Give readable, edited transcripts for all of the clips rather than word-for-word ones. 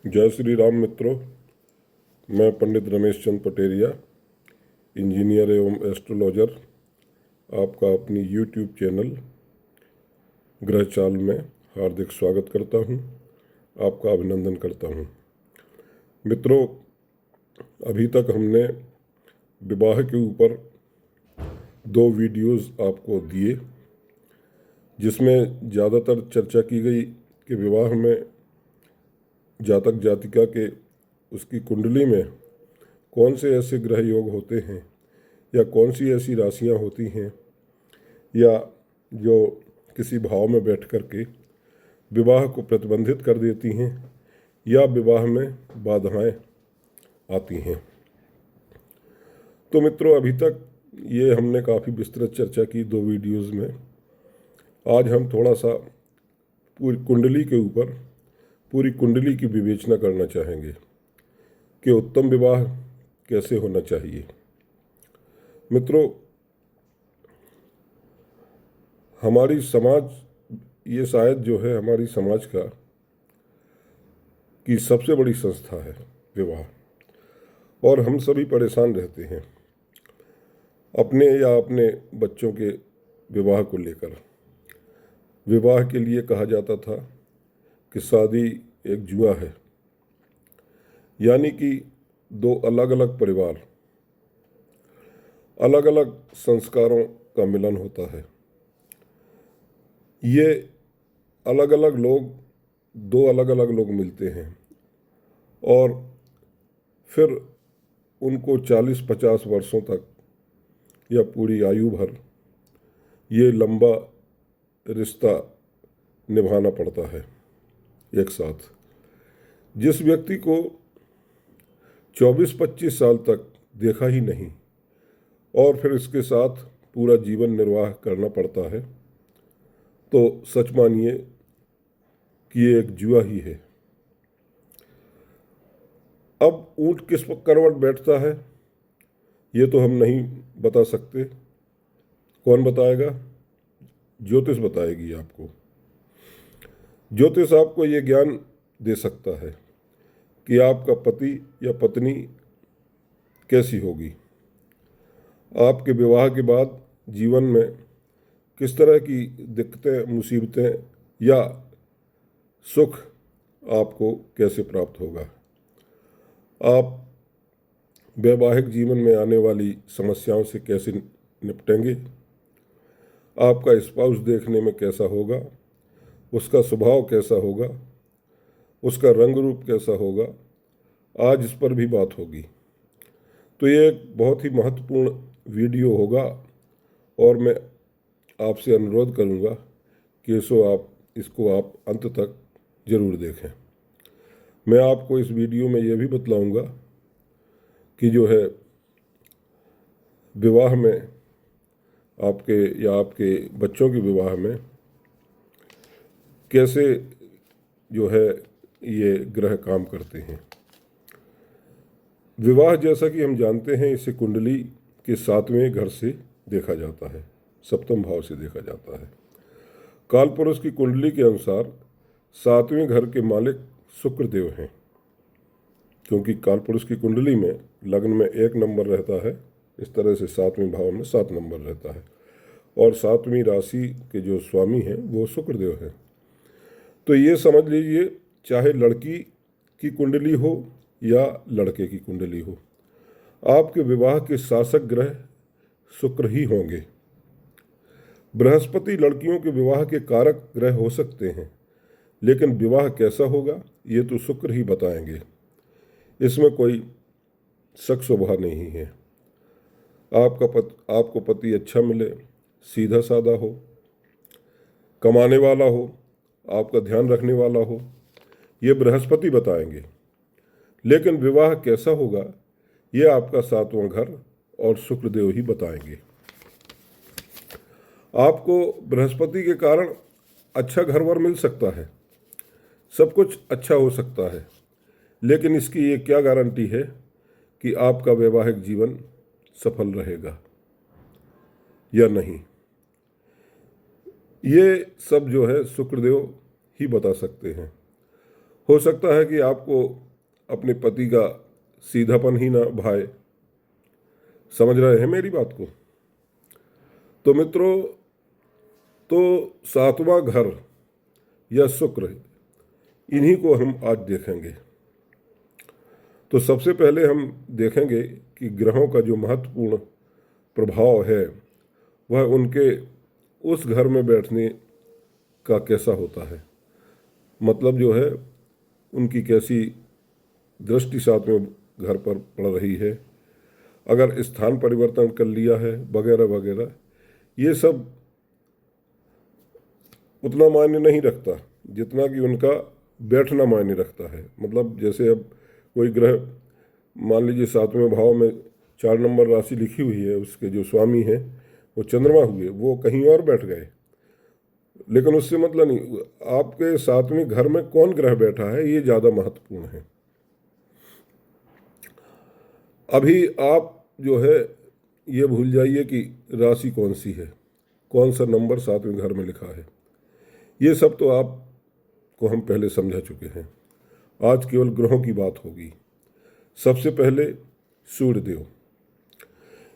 जय श्री राम मित्रों। मैं पंडित रमेश चंद पटेरिया, इंजीनियर एवं एस्ट्रोलॉजर, आपका अपनी यूट्यूब चैनल ग्रह चाल में हार्दिक स्वागत करता हूं, आपका अभिनंदन करता हूं। मित्रों, अभी तक हमने विवाह के ऊपर 2 वीडियोस आपको दिए, जिसमें ज़्यादातर चर्चा की गई कि विवाह में जातक जातिका के उसकी कुंडली में कौन से ऐसे ग्रह योग होते हैं या कौन सी ऐसी राशियां होती हैं या जो किसी भाव में बैठ कर के विवाह को प्रतिबंधित कर देती हैं या विवाह में बाधाएं आती हैं। तो मित्रों, अभी तक ये हमने काफ़ी विस्तृत चर्चा की 2 वीडियोज़ में। आज हम थोड़ा सा पूरी कुंडली के ऊपर पूरी कुंडली की विवेचना करना चाहेंगे कि उत्तम विवाह कैसे होना चाहिए। मित्रों, हमारी समाज, ये शायद जो है हमारी समाज का की सबसे बड़ी संस्था है विवाह, और हम सभी परेशान रहते हैं अपने या अपने बच्चों के विवाह को लेकर। विवाह के लिए कहा जाता था कि शादी एक जुआ है, यानी कि 2 अलग अलग परिवार, अलग अलग संस्कारों का मिलन होता है। ये अलग अलग लोग, 2 अलग अलग लोग मिलते हैं और फिर उनको 40-50 वर्षों तक या पूरी आयु भर ये लंबा रिश्ता निभाना पड़ता है एक साथ। जिस व्यक्ति को 24-25 साल तक देखा ही नहीं और फिर इसके साथ पूरा जीवन निर्वाह करना पड़ता है, तो सच मानिए कि ये एक जुआ ही है। अब ऊंट किस पर करवट बैठता है ये तो हम नहीं बता सकते। कौन बताएगा? ज्योतिष बताएगी आपको। ज्योतिष आपको ये ज्ञान दे सकता है कि आपका पति या पत्नी कैसी होगी, आपके विवाह के बाद जीवन में किस तरह की दिक्कतें, मुसीबतें या सुख आपको कैसे प्राप्त होगा, आप वैवाहिक जीवन में आने वाली समस्याओं से कैसे निपटेंगे, आपका स्पाउस देखने में कैसा होगा, उसका स्वभाव कैसा होगा, उसका रंग रूप कैसा होगा, आज इस पर भी बात होगी। तो ये एक बहुत ही महत्वपूर्ण वीडियो होगा और मैं आपसे अनुरोध करूंगा कि इसको आप अंत तक ज़रूर देखें। मैं आपको इस वीडियो में ये भी बतलाऊंगा कि जो है विवाह में आपके या आपके बच्चों के विवाह में कैसे जो है ये ग्रह काम करते हैं। विवाह, जैसा कि हम जानते हैं, इसे कुंडली के 7वें घर से देखा जाता है, 7वें भाव से देखा जाता है। कालपुरुष की कुंडली के अनुसार 7वें घर के मालिक शुक्र देव हैं, क्योंकि कालपुरुष की कुंडली में लग्न में 1 नंबर रहता है, इस तरह से 7वें भाव में 7 नंबर रहता है और 7वीं राशि के जो स्वामी हैं वो शुक्रदेव हैं। तो ये समझ लीजिए, चाहे लड़की की कुंडली हो या लड़के की कुंडली हो, आपके विवाह के शासक ग्रह शुक्र ही होंगे। बृहस्पति लड़कियों के विवाह के कारक ग्रह हो सकते हैं, लेकिन विवाह कैसा होगा ये तो शुक्र ही बताएंगे, इसमें कोई शक शुबहा नहीं है। आपको पति अच्छा मिले, सीधा साधा हो, कमाने वाला हो, आपका ध्यान रखने वाला हो, ये बृहस्पति बताएंगे। लेकिन विवाह कैसा होगा ये आपका 7वां घर और शुक्रदेव ही बताएंगे। आपको बृहस्पति के कारण अच्छा घरवर मिल सकता है, सब कुछ अच्छा हो सकता है, लेकिन इसकी ये क्या गारंटी है कि आपका वैवाहिक जीवन सफल रहेगा या नहीं। ये सब जो है शुक्रदेव ही बता सकते हैं। हो सकता है कि आपको अपने पति का सीधापन ही ना भाए। समझ रहे हैं मेरी बात को? तो मित्रों, तो सातवां घर या शुक्र, इन्हीं को हम आज देखेंगे। तो सबसे पहले हम देखेंगे कि ग्रहों का जो महत्वपूर्ण प्रभाव है वह उनके उस घर में बैठने का कैसा होता है। मतलब जो है उनकी कैसी दृष्टि सातवें घर पर पड़ रही है, अगर स्थान परिवर्तन कर लिया है वगैरह वगैरह। ये सब उतना मायने नहीं रखता जितना कि उनका बैठना मायने रखता है। मतलब जैसे अब कोई ग्रह, मान लीजिए सातवें भाव में 4 नंबर राशि लिखी हुई है, उसके जो स्वामी हैं वो चंद्रमा हुए, वो कहीं और बैठ गए, लेकिन उससे मतलब नहीं, आपके सातवें घर में कौन ग्रह बैठा है ये ज़्यादा महत्वपूर्ण है। अभी आप जो है ये भूल जाइए कि राशि कौन सी है, कौन सा नंबर सातवें घर में लिखा है, ये सब तो आपको हम पहले समझा चुके हैं। आज केवल ग्रहों की बात होगी। सबसे पहले सूर्य देव।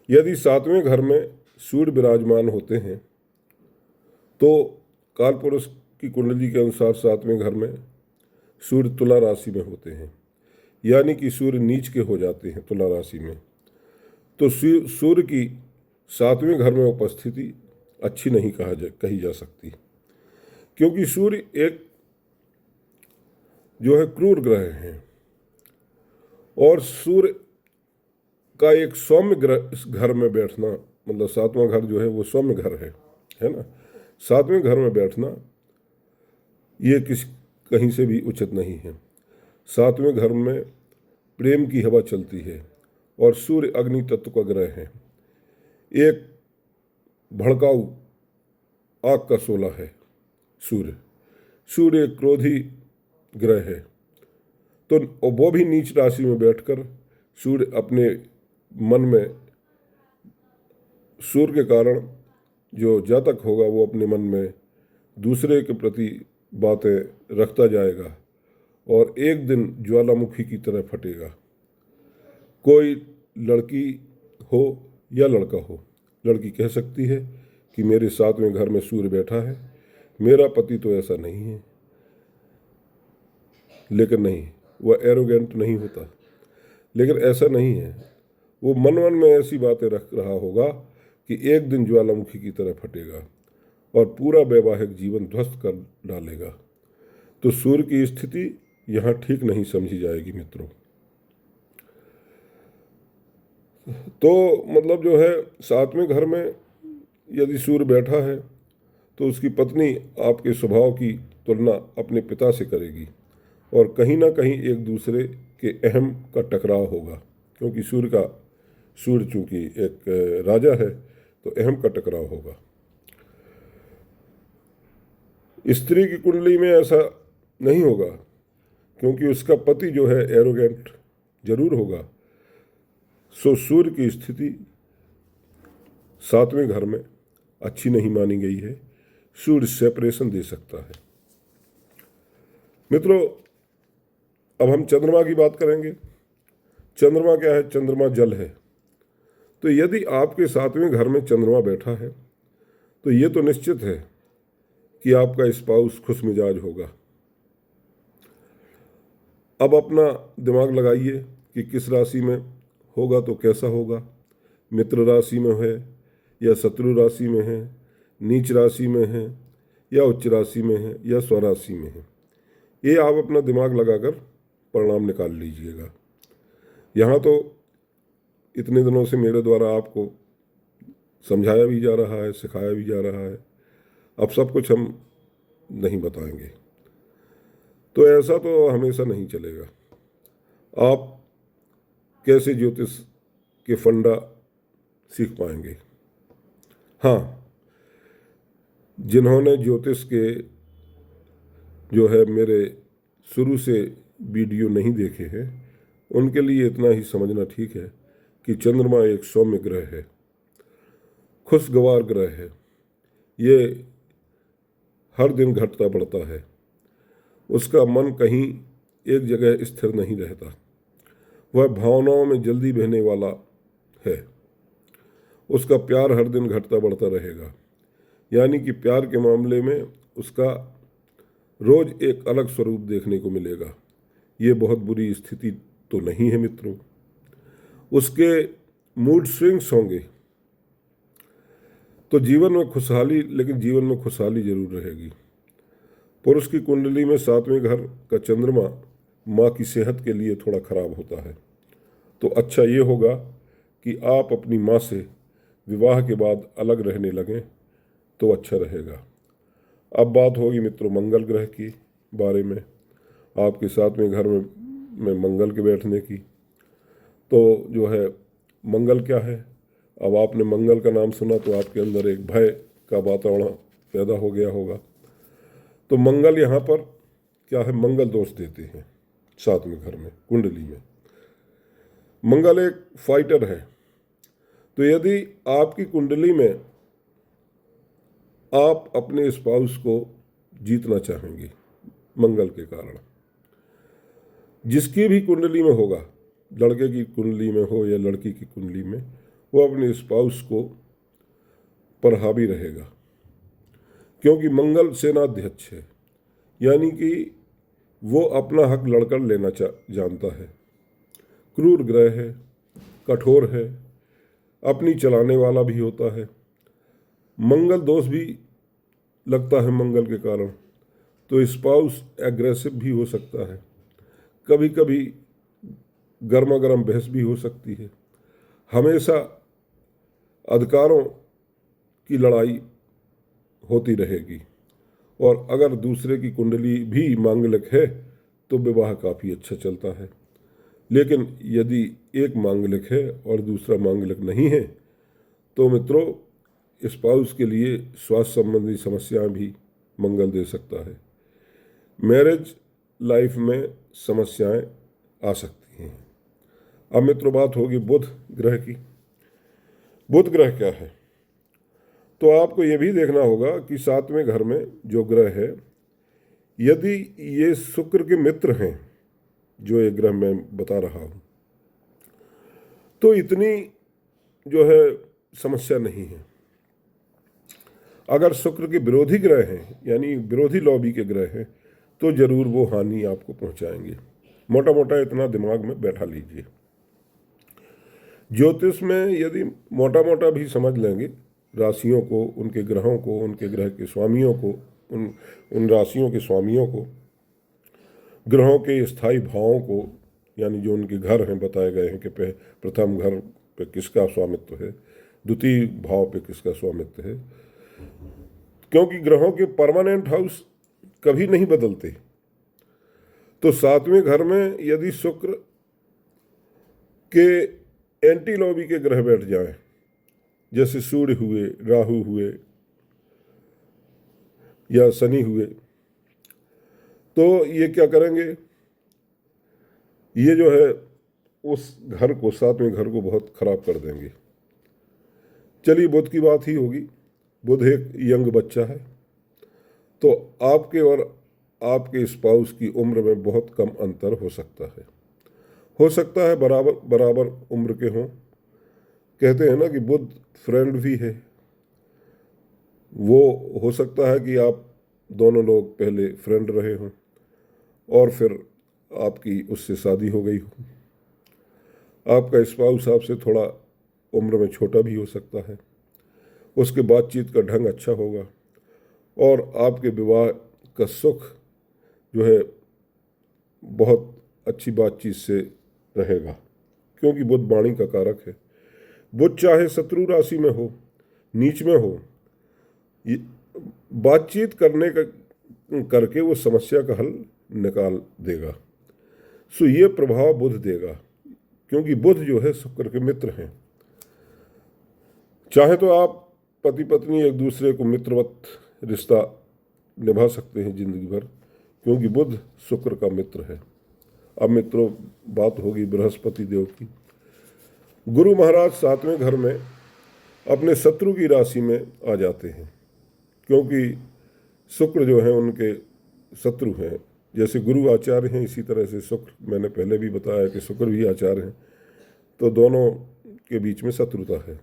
यदि सातवें घर में सूर्य विराजमान होते हैं तो कालपुरुष की कुंडली के अनुसार सातवें घर में सूर्य तुला राशि में होते हैं, यानी कि सूर्य नीच के हो जाते हैं तुला राशि में। तो सूर्य की सातवें घर में उपस्थिति अच्छी नहीं कही जा सकती, क्योंकि सूर्य एक जो है क्रूर ग्रह है, और सूर्य का एक सौम्य घर में बैठना, मतलब सातवां घर जो है वो सौम्य घर है ना। सातवें घर में बैठना ये कहीं से भी उचित नहीं है। सातवें घर में प्रेम की हवा चलती है, और सूर्य अग्नि तत्व का ग्रह है, एक भड़काऊ आग का शोला है सूर्य एक क्रोधी ग्रह है। तो वो भी नीच राशि में बैठकर सूर्य अपने मन में, सूर्य के कारण जो जातक होगा वो अपने मन में दूसरे के प्रति बातें रखता जाएगा, और एक दिन ज्वालामुखी की तरह फटेगा। कोई लड़की हो या लड़का हो, लड़की कह सकती है कि मेरे सातवें घर में सूर्य बैठा है, मेरा पति तो ऐसा नहीं है, लेकिन नहीं, वह एरोगेंट नहीं होता, लेकिन ऐसा नहीं है। वो मन मन में ऐसी बातें रख रहा होगा कि एक दिन ज्वालामुखी की तरह फटेगा और पूरा वैवाहिक जीवन ध्वस्त कर डालेगा। तो सूर्य की स्थिति यहाँ ठीक नहीं समझी जाएगी मित्रों। तो मतलब जो है सातवें घर में यदि सूर्य बैठा है तो उसकी पत्नी आपके स्वभाव की तुलना अपने पिता से करेगी, और कहीं ना कहीं एक दूसरे के अहम का टकराव होगा, क्योंकि सूर्य चूंकि एक राजा है तो अहम का टकराव होगा। स्त्री की कुंडली में ऐसा नहीं होगा, क्योंकि उसका पति जो है एरोगेंट जरूर होगा। सो सूर्य की स्थिति सातवें घर में अच्छी नहीं मानी गई है। सूर्य सेपरेशन दे सकता है। मित्रों, अब हम चंद्रमा की बात करेंगे। चंद्रमा क्या है? चंद्रमा जल है। तो यदि आपके सातवें घर में चंद्रमा बैठा है तो ये तो निश्चित है कि आपका स्पाउस खुश मिजाज होगा। अब अपना दिमाग लगाइए कि किस राशि में होगा तो कैसा होगा। मित्र राशि में है या शत्रु राशि में है, नीच राशि में है या उच्च राशि में है या स्वराशि में है, ये आप अपना दिमाग लगाकर परिणाम निकाल लीजिएगा। यहाँ तो इतने दिनों से मेरे द्वारा आपको समझाया भी जा रहा है, सिखाया भी जा रहा है, अब सब कुछ हम नहीं बताएंगे, तो ऐसा तो हमेशा नहीं चलेगा। आप कैसे ज्योतिष के फंडा सीख पाएंगे? हाँ, जिन्होंने ज्योतिष के जो है मेरे शुरू से वीडियो नहीं देखे हैं उनके लिए इतना ही समझना ठीक है कि चंद्रमा एक सौम्य ग्रह है, खुशगवार ग्रह है। ये हर दिन घटता बढ़ता है। उसका मन कहीं एक जगह स्थिर नहीं रहता। वह भावनाओं में जल्दी बहने वाला है। उसका प्यार हर दिन घटता बढ़ता रहेगा। यानी कि प्यार के मामले में उसका रोज एक अलग स्वरूप देखने को मिलेगा। ये बहुत बुरी स्थिति तो नहीं है मित्रों। उसके मूड स्विंग्स होंगे तो जीवन में खुशहाली, लेकिन जीवन में खुशहाली जरूर रहेगी। पुरुष की कुंडली में 7वें घर का चंद्रमा माँ की सेहत के लिए थोड़ा खराब होता है। तो अच्छा ये होगा कि आप अपनी माँ से विवाह के बाद अलग रहने लगें तो अच्छा रहेगा। अब बात होगी मित्रों मंगल ग्रह की बारे में, आपके 7वें घर में मंगल के बैठने की। तो जो है मंगल क्या है, अब आपने मंगल का नाम सुना तो आपके अंदर एक भय का वातावरण पैदा हो गया होगा। तो मंगल यहाँ पर क्या है, मंगल दोष देते हैं 7वें घर में कुंडली में। मंगल एक फाइटर है। तो यदि आपकी कुंडली में आप अपने स्पाउस को जीतना चाहेंगे मंगल के कारण, जिसकी भी कुंडली में होगा, लड़के की कुंडली में हो या लड़की की कुंडली में, वो अपने स्पाउस को पर हावी रहेगा। क्योंकि मंगल सेनाध्यक्ष है, यानी कि वो अपना हक लड़कर लेना जानता है। क्रूर ग्रह है, कठोर है, अपनी चलाने वाला भी होता है। मंगल दोष भी लगता है मंगल के कारण, तो स्पाउस एग्रेसिव भी हो सकता है। कभी कभी गर्मा गर्म बहस भी हो सकती है। हमेशा अधिकारों की लड़ाई होती रहेगी। और अगर दूसरे की कुंडली भी मांगलिक है तो विवाह काफ़ी अच्छा चलता है। लेकिन यदि एक मांगलिक है और दूसरा मांगलिक नहीं है तो मित्रों स्पाउस के लिए स्वास्थ्य संबंधी समस्याएं भी मंगल दे सकता है। मैरिज लाइफ में समस्याएं आ सकती हैं। अब मित्रों बात होगी बुध ग्रह की। बुध ग्रह क्या है, तो आपको ये भी देखना होगा कि 7वें घर में जो ग्रह है, यदि ये शुक्र के मित्र हैं, जो ये ग्रह मैं बता रहा हूं, तो इतनी जो है समस्या नहीं है। अगर शुक्र के विरोधी ग्रह हैं, यानी विरोधी लॉबी के ग्रह हैं, तो जरूर वो हानि आपको पहुंचाएंगे। मोटा मोटा इतना दिमाग में बैठा लीजिए। ज्योतिष में यदि मोटा मोटा भी समझ लेंगे राशियों को, उनके ग्रहों को, उनके ग्रह के स्वामियों को, उन राशियों के स्वामियों को, ग्रहों के स्थायी भावों को, यानी जो उनके घर हैं बताए गए हैं कि प्रथम घर पे किसका स्वामित्व है, द्वितीय भाव पे किसका स्वामित्व है। क्योंकि ग्रहों के परमानेंट हाउस कभी नहीं बदलते। तो 7वें घर में यदि शुक्र के एंटी लॉबी के ग्रह बैठ जाएं, जैसे सूर्य हुए, राहु हुए या शनि हुए, तो ये क्या करेंगे, ये जो है उस घर को, 7वें घर को बहुत खराब कर देंगे। चलिए बुध की बात ही होगी। बुध एक यंग बच्चा है, तो आपके और आपके स्पाउस की उम्र में बहुत कम अंतर हो सकता है बराबर बराबर उम्र के हों। कहते हैं ना कि बुध फ्रेंड भी है। वो हो सकता है कि आप दोनों लोग पहले फ्रेंड रहे हों और फिर आपकी उससे शादी हो गई हो। आपका स्पाउस आपसे थोड़ा उम्र में छोटा भी हो सकता है। उसके बातचीत का ढंग अच्छा होगा और आपके विवाह का सुख जो है बहुत अच्छी बातचीत से रहेगा, क्योंकि बुध वाणी का कारक है। बुध चाहे शत्रु राशि में हो, नीच में हो, बातचीत करके वो समस्या का हल निकाल देगा। सो ये प्रभाव बुध देगा, क्योंकि बुध जो है शुक्र के मित्र हैं। चाहे तो आप पति पत्नी एक दूसरे को मित्रवत रिश्ता निभा सकते हैं जिंदगी भर, क्योंकि बुध शुक्र का मित्र है। अब मित्रों बात होगी बृहस्पति देव की। गुरु महाराज 7वें घर में अपने शत्रु की राशि में आ जाते हैं, क्योंकि शुक्र जो है उनके शत्रु हैं जैसे गुरु आचार्य हैं, इसी तरह से शुक्र, मैंने पहले भी बताया कि शुक्र भी आचार्य हैं, तो दोनों के बीच में शत्रुता है।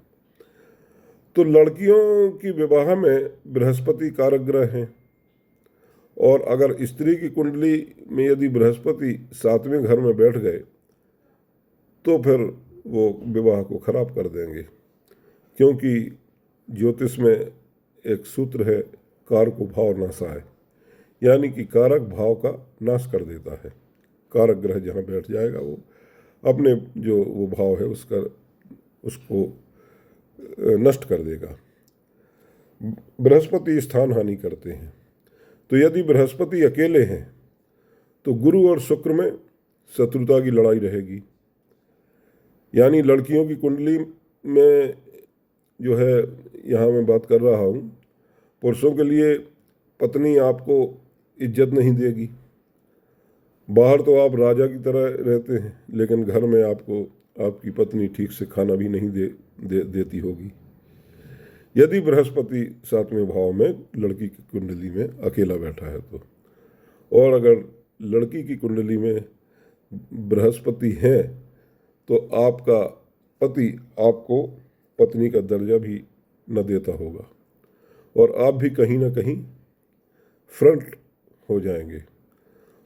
तो लड़कियों की विवाह में बृहस्पति कारक ग्रह हैं, और अगर स्त्री की कुंडली में यदि बृहस्पति 7वें घर में बैठ गए तो फिर वो विवाह को खराब कर देंगे, क्योंकि ज्योतिष में एक सूत्र है, कारक भाव नाशाय, यानी कि कारक भाव का नाश कर देता है। कारक ग्रह जहाँ बैठ जाएगा वो अपने जो वो भाव है उसको नष्ट कर देगा। बृहस्पति स्थान हानि करते हैं। तो यदि बृहस्पति अकेले हैं तो गुरु और शुक्र में शत्रुता की लड़ाई रहेगी। यानी लड़कियों की कुंडली में जो है, यहाँ मैं बात कर रहा हूँ, पुरुषों के लिए पत्नी आपको इज्जत नहीं देगी। बाहर तो आप राजा की तरह रहते हैं, लेकिन घर में आपको आपकी पत्नी ठीक से खाना भी नहीं देती होगी, यदि बृहस्पति 7वें भाव में लड़की की कुंडली में अकेला बैठा है तो। और अगर लड़की की कुंडली में बृहस्पति है तो आपका पति आपको पत्नी का दर्जा भी न देता होगा, और आप भी कहीं ना कहीं फ्रंट हो जाएंगे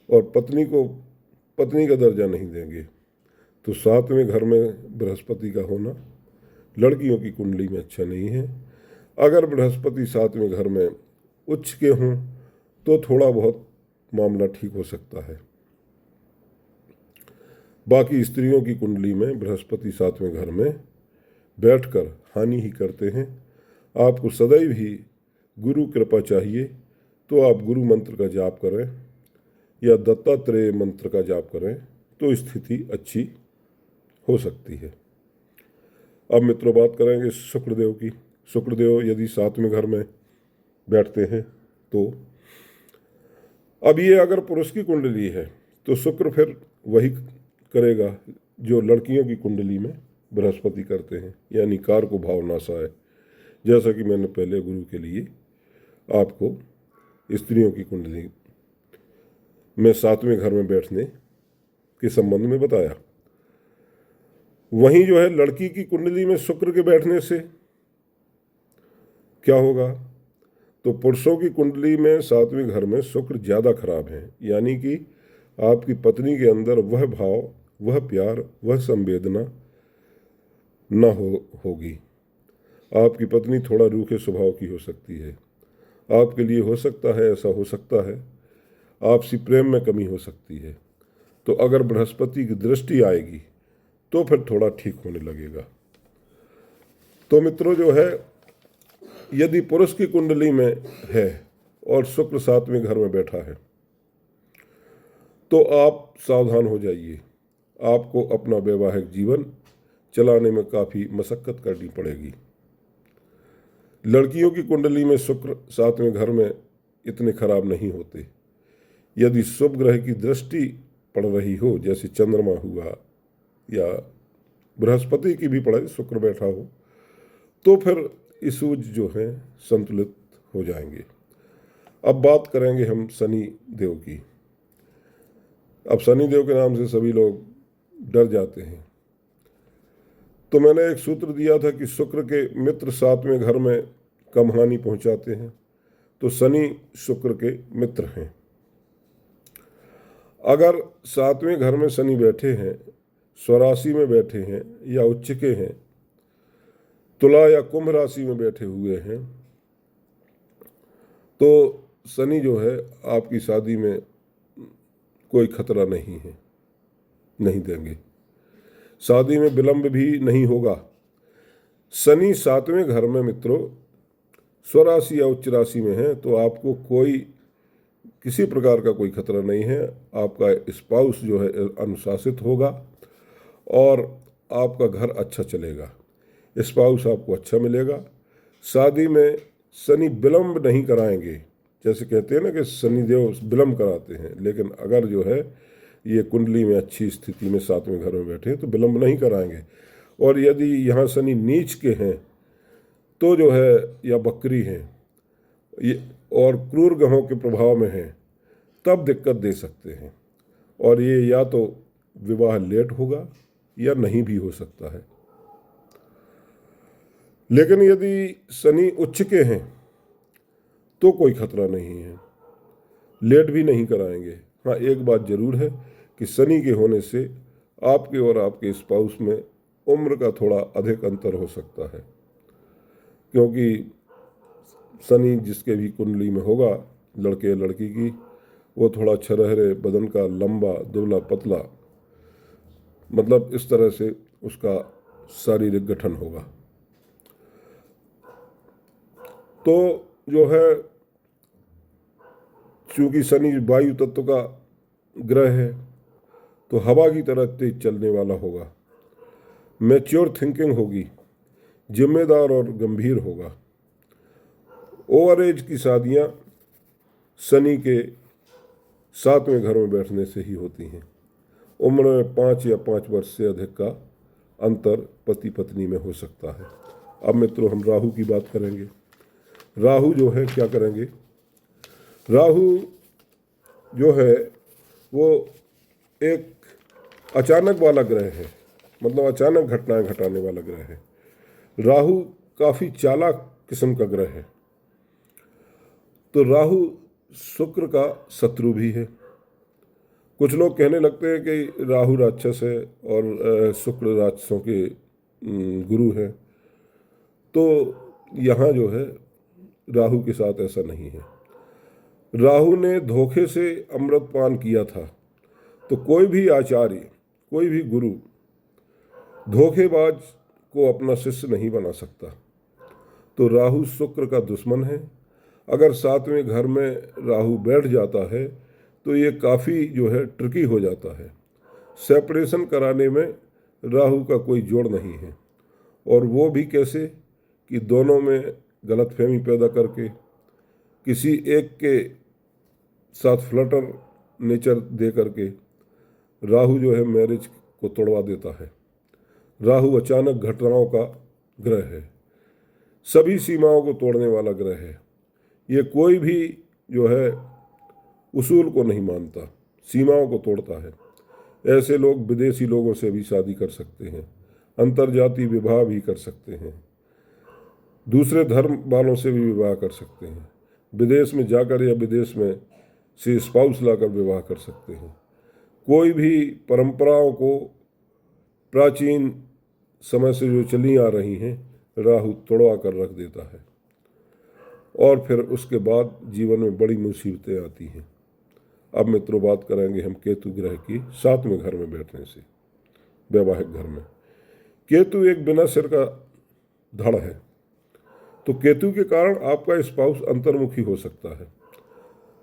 और पत्नी को पत्नी का दर्जा नहीं देंगे। तो 7वें घर में बृहस्पति का होना लड़कियों की कुंडली में अच्छा नहीं है। अगर बृहस्पति 7वें घर में उच्च के हों तो थोड़ा बहुत मामला ठीक हो सकता है। बाकी स्त्रियों की कुंडली में बृहस्पति 7वें घर में बैठकर हानि ही करते हैं। आपको सदैव ही गुरु कृपा चाहिए, तो आप गुरु मंत्र का जाप करें या दत्तात्रेय मंत्र का जाप करें तो स्थिति अच्छी हो सकती है। अब मित्रों बात करेंगे शुक्रदेव की। शुक्रदेव यदि 7वें घर में बैठते हैं तो अब ये अगर पुरुष की कुंडली है तो शुक्र फिर वही करेगा जो लड़कियों की कुंडली में बृहस्पति करते हैं, यानी कार को भाव नाशाय। जैसा कि मैंने पहले गुरु के लिए आपको स्त्रियों की कुंडली में 7वें घर में बैठने के संबंध में बताया। वहीं जो है लड़की की कुंडली में शुक्र के बैठने से क्या होगा, तो पुरुषों की कुंडली में 7वें घर में शुक्र ज़्यादा खराब है, यानी कि आपकी पत्नी के अंदर वह भाव, वह प्यार, वह संवेदना न होगी। आपकी पत्नी थोड़ा रूखे स्वभाव की हो सकती है। आपके लिए हो सकता है, ऐसा हो सकता है, आपसी प्रेम में कमी हो सकती है। तो अगर बृहस्पति की दृष्टि आएगी तो फिर थोड़ा ठीक होने लगेगा। तो मित्रों जो है, यदि पुरुष की कुंडली में है और शुक्र 7वें घर में बैठा है तो आप सावधान हो जाइए। आपको अपना वैवाहिक जीवन चलाने में काफ़ी मशक्कत करनी पड़ेगी। लड़कियों की कुंडली में शुक्र 7वें घर में इतने खराब नहीं होते। यदि शुभ ग्रह की दृष्टि पड़ रही हो, जैसे चंद्रमा हुआ या बृहस्पति की भी पड़े, शुक्र बैठा हो, तो फिर इसूज जो हैं संतुलित हो जाएंगे। अब बात करेंगे हम शनि देव की। अब शनि देव के नाम से सभी लोग डर जाते हैं। तो मैंने एक सूत्र दिया था कि शुक्र के मित्र 7वें घर में कम हानि पहुंचाते हैं, तो शनि शुक्र के मित्र हैं। अगर 7वें घर में शनि बैठे हैं, स्वराशि में बैठे हैं या उच्च के हैं, तुला या कुंभ राशि में बैठे हुए हैं, तो शनि जो है आपकी शादी में कोई खतरा नहीं है, नहीं देंगे। शादी में विलंब भी नहीं होगा। शनि 7वें घर में मित्रों स्वराशि या उच्च राशि में है तो आपको किसी प्रकार का कोई खतरा नहीं है। आपका स्पाउस जो है अनुशासित होगा और आपका घर अच्छा चलेगा, स्पाउस आपको अच्छा मिलेगा। शादी में शनि विलंब नहीं कराएंगे, जैसे कहते हैं ना कि शनि देव विलंब कराते हैं, लेकिन अगर जो है ये कुंडली में अच्छी स्थिति में 7वें घर में बैठे तो विलंब नहीं कराएंगे। और यदि यहाँ शनि नीच के हैं तो जो है या बकरी हैं ये और क्रूर ग्रहों के प्रभाव में हैं तब दिक्कत दे सकते हैं, और ये या तो विवाह लेट होगा या नहीं भी हो सकता है। लेकिन यदि शनि उच्च के हैं तो कोई खतरा नहीं है, लेट भी नहीं कराएंगे। हाँ, एक बात जरूर है कि शनि के होने से आपके और आपके स्पाउस में उम्र का थोड़ा अधिक अंतर हो सकता है, क्योंकि शनि जिसके भी कुंडली में होगा, लड़के या लड़की की, वो थोड़ा छरहरे बदन का, लंबा, दुबला पतला, मतलब इस तरह से उसका शारीरिक गठन होगा। तो जो है, चूंकि शनि वायु तत्व का ग्रह है, तो हवा की तरह तेज चलने वाला होगा, मैच्योर थिंकिंग होगी, जिम्मेदार और गंभीर होगा। ओवर एज की शादियां शनि के 7वें घर में बैठने से ही होती हैं। उम्र में 5 या 5 वर्ष से अधिक का अंतर पति पत्नी में हो सकता है। अब मित्रों, हम राहु की बात करेंगे। राहु जो है क्या करेंगे? राहु जो है वो एक अचानक वाला ग्रह है, मतलब अचानक घटनाएं घटाने वाला ग्रह है। राहु काफी चालाक किस्म का ग्रह है। तो राहु शुक्र का शत्रु भी है। कुछ लोग कहने लगते हैं कि राहु राक्षस है और शुक्र राक्षसों के गुरु है। तो यहाँ जो है राहु के साथ ऐसा नहीं है। राहु ने धोखे से अमृत पान किया था, तो कोई भी आचार्य, कोई भी गुरु धोखेबाज को अपना शिष्य नहीं बना सकता। तो राहु शुक्र का दुश्मन है। अगर 7वें घर में राहु बैठ जाता है तो ये काफ़ी जो है ट्रिकी हो जाता है। सेपरेशन कराने में राहु का कोई जोड़ नहीं है, और वो भी कैसे कि दोनों में गलतफहमी पैदा करके, किसी एक के साथ फ्लटर नेचर दे करके राहु जो है मैरिज को तोड़वा देता है। राहु अचानक घटनाओं का ग्रह है, सभी सीमाओं को तोड़ने वाला ग्रह है। ये कोई भी जो है उसूल को नहीं मानता, सीमाओं को तोड़ता है। ऐसे लोग विदेशी लोगों से भी शादी कर सकते हैं, अंतर्जातीय विवाह भी कर सकते हैं, दूसरे धर्म वालों से भी विवाह कर सकते हैं, विदेश में जाकर या विदेश में से स्पाउस लाकर विवाह कर सकते हैं। कोई भी परंपराओं को प्राचीन समय से जो चली आ रही हैं, राहु तोड़वा कर रख देता है, और फिर उसके बाद जीवन में बड़ी मुसीबतें आती हैं। अब मित्रों, बात करेंगे हम केतु ग्रह की 7वें घर में बैठने से, वैवाहिक घर में। केतु एक बिना सिर का धड़ है, तो केतु के कारण आपका स्पाउस अंतर्मुखी हो सकता है,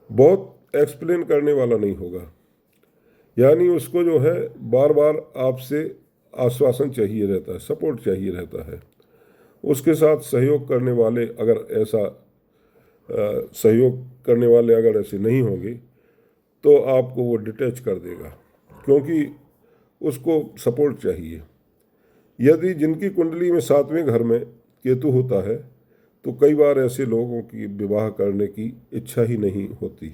बहुत एक्सप्लेन करने वाला नहीं होगा। यानी उसको जो है बार बार आपसे आश्वासन चाहिए रहता है, सपोर्ट चाहिए रहता है। उसके साथ सहयोग करने वाले अगर ऐसा सहयोग करने वाले अगर ऐसे नहीं होंगे तो आपको वो डिटैच कर देगा, क्योंकि उसको सपोर्ट चाहिए। यदि जिनकी कुंडली में 7वें घर में केतु होता है तो कई बार ऐसे लोगों की विवाह करने की इच्छा ही नहीं होती।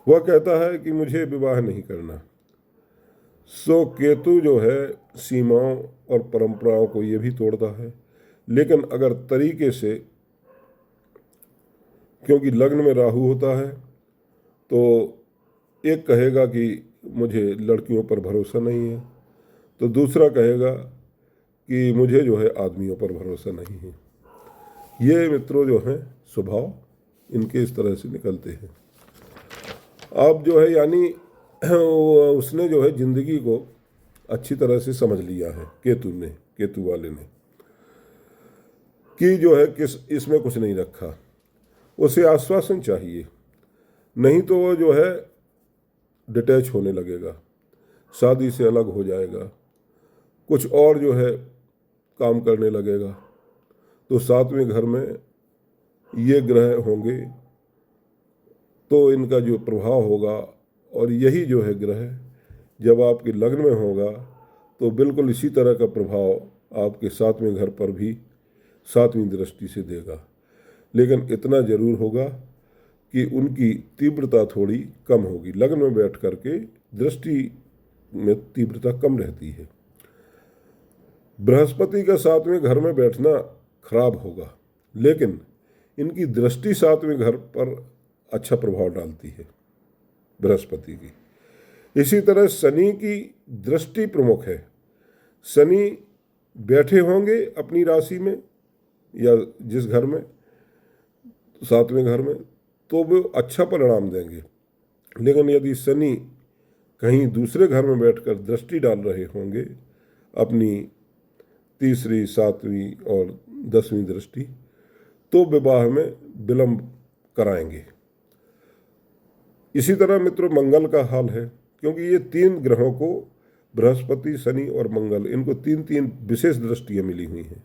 वह कहता है कि मुझे विवाह नहीं करना। सो केतु जो है सीमाओं और परंपराओं को ये भी तोड़ता है, लेकिन अगर तरीके से, क्योंकि लग्न में राहु होता है, तो एक कहेगा कि मुझे लड़कियों पर भरोसा नहीं है, तो दूसरा कहेगा कि मुझे जो है आदमियों पर भरोसा नहीं है। ये मित्रों जो हैं स्वभाव इनके इस तरह से निकलते हैं। अब जो है यानी उसने जो है जिंदगी को अच्छी तरह से समझ लिया है केतु वाले ने, कि जो है किस इसमें कुछ नहीं रखा। उसे आश्वासन चाहिए, नहीं तो वो जो है डिटैच होने लगेगा, शादी से अलग हो जाएगा, कुछ और जो है काम करने लगेगा। तो 7वें घर में ये ग्रह होंगे तो इनका जो प्रभाव होगा, और यही जो है ग्रह जब आपके लग्न में होगा तो बिल्कुल इसी तरह का प्रभाव आपके 7वें घर पर भी 7वीं दृष्टि से देगा। लेकिन इतना जरूर होगा कि उनकी तीव्रता थोड़ी कम होगी। लग्न में बैठ करके दृष्टि में तीव्रता कम रहती है। बृहस्पति का 7वें घर में बैठना खराब होगा, लेकिन इनकी दृष्टि 7वें घर पर अच्छा प्रभाव डालती है बृहस्पति की। इसी तरह शनि की दृष्टि प्रमुख है। शनि बैठे होंगे अपनी राशि में या जिस घर में, 7वें घर में, तो वो अच्छा परिणाम देंगे। लेकिन यदि शनि कहीं दूसरे घर में बैठकर दृष्टि डाल रहे होंगे अपनी तीसरी, 7वीं और 10वीं दृष्टि, तो विवाह में विलंब कराएंगे। इसी तरह मित्रों मंगल का हाल है, क्योंकि ये 3 ग्रहों को, बृहस्पति, शनि और मंगल, इनको 3 विशेष दृष्टियां मिली हुई हैं।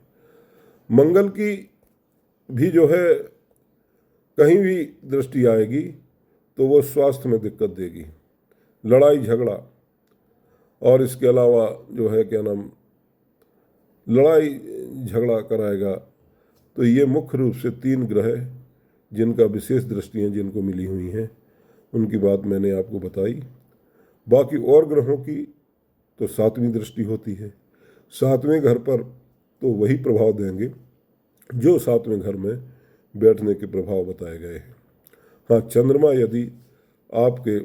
मंगल की भी जो है कहीं भी दृष्टि आएगी तो वो स्वास्थ्य में दिक्कत देगी, लड़ाई झगड़ा, और इसके अलावा जो है क्या नाम, लड़ाई झगड़ा कराएगा। तो ये मुख्य रूप से 3 ग्रह जिनका विशेष दृष्टियाँ जिनको मिली हुई हैं उनकी बात मैंने आपको बताई। बाकी और ग्रहों की तो 7वीं दृष्टि होती है। 7वें घर पर तो वही प्रभाव देंगे जो 7वें घर में बैठने के प्रभाव बताए गए हैं। हाँ, चंद्रमा यदि आपके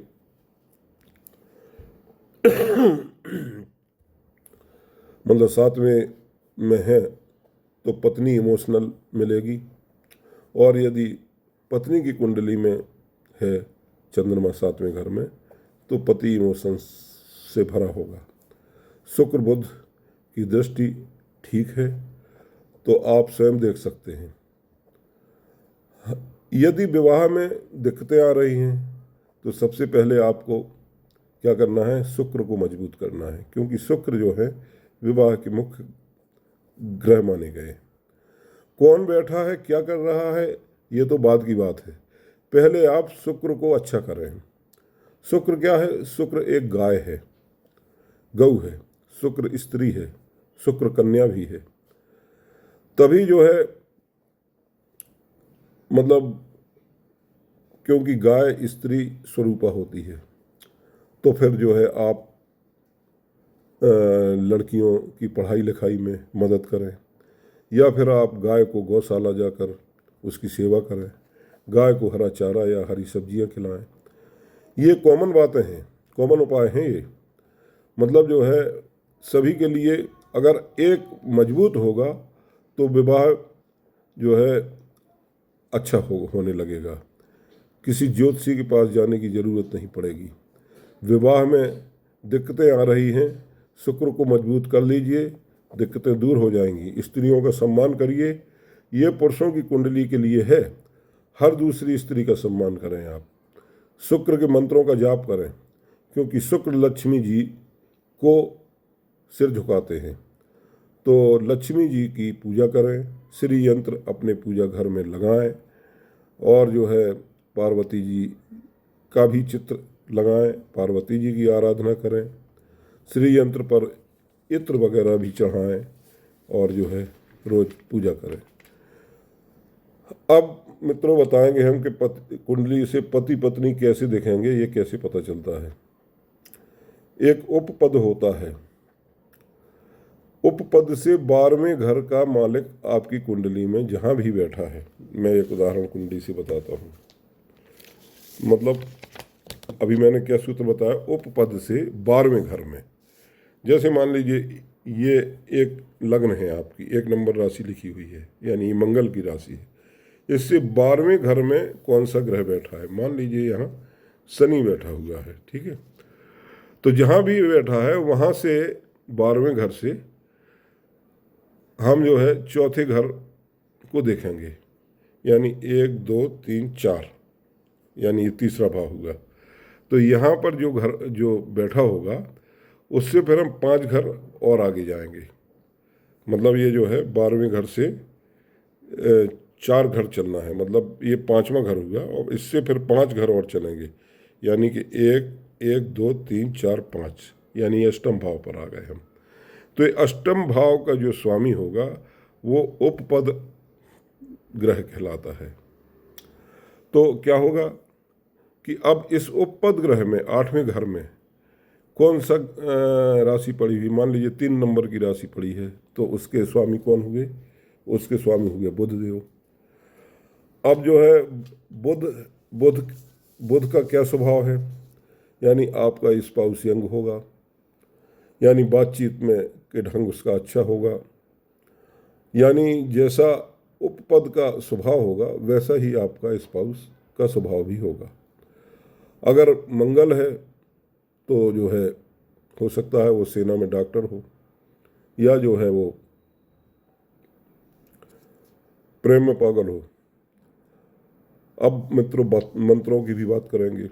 मतलब 7वें में है तो पत्नी इमोशनल मिलेगी, और यदि पत्नी की कुंडली में है चंद्रमा 7वें घर में तो पति इमोशंस से भरा होगा। शुक्र बुध की दृष्टि ठीक है तो आप स्वयं देख सकते हैं। यदि विवाह में दिक्कतें आ रही हैं तो सबसे पहले आपको क्या करना है, शुक्र को मजबूत करना है, क्योंकि शुक्र जो है विवाह के मुख्य ग्रह माने गए। कौन बैठा है, क्या कर रहा है, ये तो बाद की बात है। पहले आप शुक्र को अच्छा करें। शुक्र क्या है? शुक्र एक गाय है, गऊ है, शुक्र स्त्री है, शुक्र कन्या भी है। तभी जो है मतलब क्योंकि गाय स्त्री स्वरूपा होती है, तो फिर जो है आप लड़कियों की पढ़ाई लिखाई में मदद करें, या फिर आप गाय को गौशाला जाकर उसकी सेवा करें, गाय को हरा चारा या हरी सब्जियां खिलाएं। ये कॉमन बातें हैं, कॉमन उपाय हैं ये। मतलब जो है सभी के लिए अगर एक मजबूत होगा तो विवाह जो है अच्छा होने लगेगा। किसी ज्योतिषी के पास जाने की ज़रूरत नहीं पड़ेगी। विवाह में दिक्कतें आ रही हैं, शुक्र को मजबूत कर लीजिए, दिक्कतें दूर हो जाएंगी। स्त्रियों का सम्मान करिए, ये पुरुषों की कुंडली के लिए है। हर दूसरी स्त्री का सम्मान करें आप। शुक्र के मंत्रों का जाप करें, क्योंकि शुक्र लक्ष्मी जी को सिर झुकाते हैं। तो लक्ष्मी जी की पूजा करें, श्री यंत्र अपने पूजा घर में लगाएं, और जो है पार्वती जी का भी चित्र लगाएं, पार्वती जी की आराधना करें, श्री यंत्र पर इत्र वगैरह भी चढ़ाएं, और जो है रोज पूजा करें। अब मित्रों बताएंगे हम कि कुंडली से पति पत्नी कैसे दिखेंगे, ये कैसे पता चलता है। एक उपपद होता है, उपपद से 12वें घर का मालिक आपकी कुंडली में जहाँ भी बैठा है। मैं एक उदाहरण कुंडली से बताता हूँ। मतलब अभी मैंने क्या सूत्र बताया, उपपद से 12वें घर में, जैसे मान लीजिए ये एक लग्न है आपकी, 1 नंबर राशि लिखी हुई है, यानी मंगल की राशि है। इससे 12वें घर में कौन सा ग्रह बैठा है, मान लीजिए यहाँ शनि बैठा हुआ है, ठीक है। तो जहाँ भी बैठा है वहाँ से 12वें घर से हम जो है चौथे घर को देखेंगे, यानी 1 2 3 4, यानी ये तीसरा भाव होगा। तो यहाँ पर जो घर जो बैठा होगा उससे फिर हम 5 घर और आगे जाएंगे। मतलब ये जो है 12वें घर से 4 घर चलना है, मतलब ये 5वां घर हुआ, और इससे फिर 5 घर और चलेंगे, यानी कि 1 1 2 3 4 5, यानी अष्टम भाव पर आ गए हम। तो ये अष्टम भाव का जो स्वामी होगा वो उपपद ग्रह कहलाता है। तो क्या होगा कि अब इस उपपद ग्रह में 8वें घर में कौन सा राशि पड़ी हुई, मान लीजिए 3 नंबर की राशि पड़ी है, तो उसके स्वामी कौन हुए? उसके स्वामी हुए बुध देव। अब जो है बुध बुध बुध का क्या स्वभाव है? यानी आपका स्पाउस यंग होगा, यानी बातचीत में के ढंग उसका अच्छा होगा, यानी जैसा उपपद का स्वभाव होगा वैसा ही आपका स्पाउस का स्वभाव भी होगा। अगर मंगल है तो जो है हो सकता है वो सेना में डॉक्टर हो, या जो है वो प्रेम में पागल हो। अब मित्रों मंत्रों की भी बात करेंगे।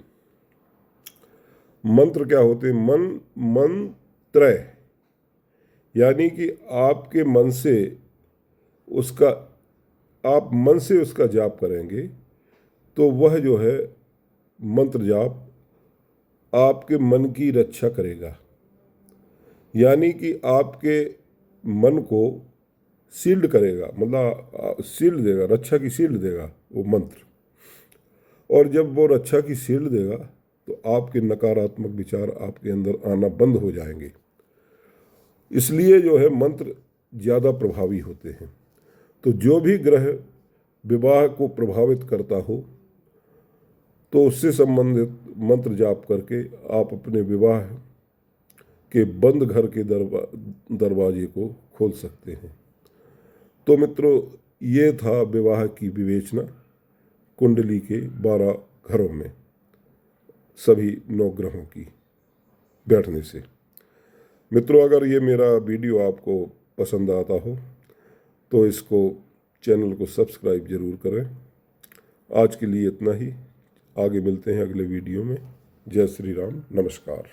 मंत्र क्या होते हैं? मंत्र यानी कि आपके मन से उसका, आप मन से उसका जाप करेंगे तो वह जो है मंत्र जाप आपके मन की रक्षा करेगा। यानी कि आपके मन को शील्ड करेगा, मतलब शील्ड देगा, रक्षा की शील्ड देगा वो मंत्र। और जब वो रक्षा की शील्ड देगा तो आपके नकारात्मक विचार आपके अंदर आना बंद हो जाएंगे। इसलिए जो है मंत्र ज़्यादा प्रभावी होते हैं। तो जो भी ग्रह विवाह को प्रभावित करता हो तो उससे संबंधित मंत्र जाप करके आप अपने विवाह के बंद घर के दरवाजे को खोल सकते हैं। तो मित्रों, ये था विवाह की विवेचना कुंडली के 12 घरों में सभी 9 ग्रहों की बैठने से। मित्रों, अगर ये मेरा वीडियो आपको पसंद आता हो तो इसको चैनल को सब्सक्राइब जरूर करें। आज के लिए इतना ही, आगे मिलते हैं अगले वीडियो में। जय श्री राम, नमस्कार।